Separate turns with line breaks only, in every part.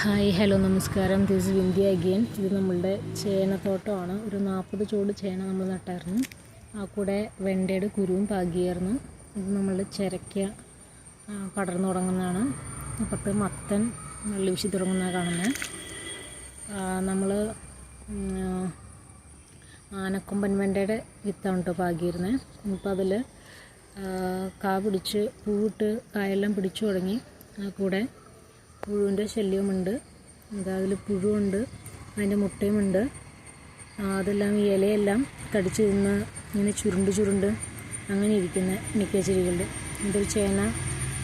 Hi hello നമസ്കാരം. This Vindhya again. ഇത് നമ്മളുടെ ചേനത്തോട്ടമാണ്. ഒരു 40 ചോട് ചേന നമ്മൾ നട്ടായിരുന്നു. ആ കൂടെ വെണ്ടയുടെ കുരുവും പാകിയായിരുന്നു. ഇത് നമ്മളുടെ ചിരയ്ക്ക പടർന്നു തുടങ്ങുന്നതാണ്. അപ്പുറത്ത് മത്തൻ വെള്ളി വീശി തുടങ്ങുന്നതാണ് കാണുന്നത്. നമ്മൾ ആനക്കൊമ്പൻ വെണ്ടയുടെ വിത്താണ് കേട്ടോ പാകിയിരുന്നത്. ഇപ്പോൾ അതിൽ കാ പിടിച്ച് പൂവിട്ട് കായെല്ലാം പിടിച്ചു തുടങ്ങി. ആ കൂടെ പുഴുവിൻ്റെ ശല്യമുണ്ട്. അതിൽ പുഴുവുണ്ട്, അതിൻ്റെ മുട്ടയുമുണ്ട്. അതെല്ലാം ഈ ഇലയെല്ലാം കടിച്ച് തിന്ന് ഇങ്ങനെ ചുരുണ്ട് അങ്ങനെ ഇരിക്കുന്ന മിക്ക ചെടികളിൽ. ഇതൊരു ചേന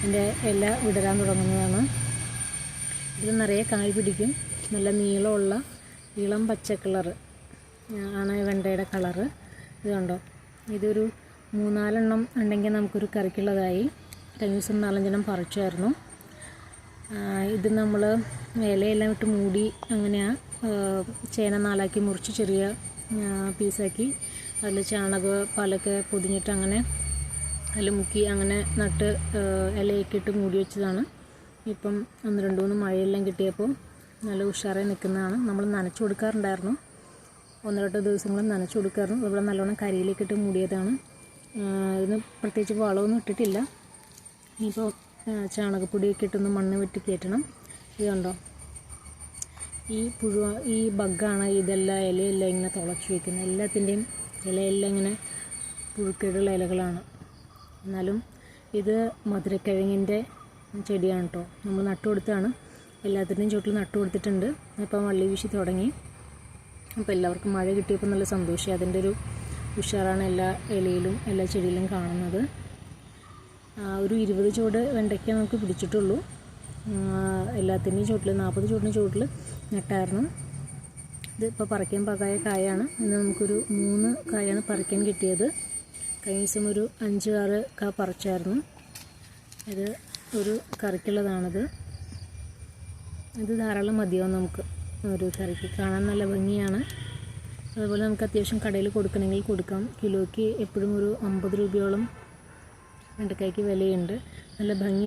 എൻ്റെ ഇല വിടരാൻ തുടങ്ങുന്നതാണ്. ഇതിൽ നിറയെ കായ് പിടിക്കും. നല്ല നീളമുള്ള ഇളം പച്ച കളറ് ആണ് വെണ്ടയുടെ കളറ്. ഇത് കണ്ടോ, ഇതൊരു 3-4 എണ്ണം ഉണ്ടെങ്കിൽ നമുക്കൊരു കറിക്കുള്ളതായി. കഴിഞ്ഞ ദിവസം 4-5 എണ്ണം പറിച്ചായിരുന്നു. ഇത് നമ്മൾ ഇലയെല്ലാം ഇട്ട് മൂടി അങ്ങനെയാണ് ചേന നാലാക്കി മുറിച്ച് ചെറിയ പീസാക്കി അതിൽ ചാണകപ്പാലൊക്കെ പൊതിഞ്ഞിട്ട് അങ്ങനെ അതിൽ മുക്കി അങ്ങനെ നട്ട് ഇലയൊക്കെ ഇട്ട് മൂടി വെച്ചതാണ്. ഇപ്പം 1-2 മഴയെല്ലാം കിട്ടിയപ്പോൾ നല്ല ഉഷാറായി നിൽക്കുന്നതാണ്. നമ്മൾ നനച്ചു കൊടുക്കാറുണ്ടായിരുന്നു. 1-2 ദിവസങ്ങളും നനച്ചു കൊടുക്കാറുണ്ട്. അതുപോലെ നല്ലോണം കരിയിലേക്ക് ഇട്ട് മൂടിയതാണ്. ഇതിന് പ്രത്യേകിച്ച് വളമൊന്നും ഇട്ടിട്ടില്ല. ഇനിയിപ്പോൾ ചാണകപ്പൊടിയൊക്കെ ഇട്ടൊന്ന് മണ്ണ് വെട്ടി കയറ്റണം. ഇത് കണ്ടോ, ഈ ബഗ്ഗാണ് ഇതെല്ലാം ഇലയെല്ലാം ഇങ്ങനെ തുളച്ച് വയ്ക്കുന്നത്. എല്ലാത്തിൻ്റെയും ഇലയെല്ലാം ഇങ്ങനെ പുഴുക്കേടുള്ള ഇലകളാണ്. എന്നാലും ഇത് മധുരക്കിഴങ്ങിൻ്റെ ചെടിയാണ് കേട്ടോ. നമ്മൾ നട്ടു കൊടുത്താണ്. എല്ലാത്തിൻ്റെയും ചുവട്ടിൽ നട്ടു കൊടുത്തിട്ടുണ്ട്. ഇപ്പം വള്ളി വീശി തുടങ്ങി. അപ്പോൾ എല്ലാവർക്കും മഴ കിട്ടിയപ്പോൾ നല്ല സന്തോഷം. അതിൻ്റെ ഒരു ഉഷാറാണ് എല്ലാ ഇലയിലും എല്ലാ ചെടിയിലും കാണുന്നത്. ഒരു 20 ചോട് വെണ്ടയ്ക്ക നമുക്ക് പിടിച്ചിട്ടുള്ളൂ. എല്ലാത്തിൻ്റെയും ചുവട്ടിൽ 40 ചോടിന് ചുവട്ടിൽ നട്ടായിരുന്നു. ഇത് ഇപ്പോൾ പറിക്കാൻ പാകായ കായാണ്. ഇന്ന് നമുക്കൊരു 3 കായാണ് പറിക്കാൻ കിട്ടിയത്. കഴിഞ്ഞ ദിവസം ഒരു 5-6 കാ പറിച്ചായിരുന്നു. ഇത് ഒരു കറിക്കുള്ളതാണിത്. ഇത് ധാരാളം മതിയാവും നമുക്ക് ഒരു കറിക്ക്. കാണാൻ നല്ല ഭംഗിയാണ്. അതുപോലെ നമുക്ക് അത്യാവശ്യം കടയിൽ കൊടുക്കണമെങ്കിൽ കൊടുക്കാം. കിലോയ്ക്ക് എപ്പോഴും ഒരു 50 രൂപയോളം വെണ്ടക്കായ്ക്ക് വിലയുണ്ട്. നല്ല ഭംഗി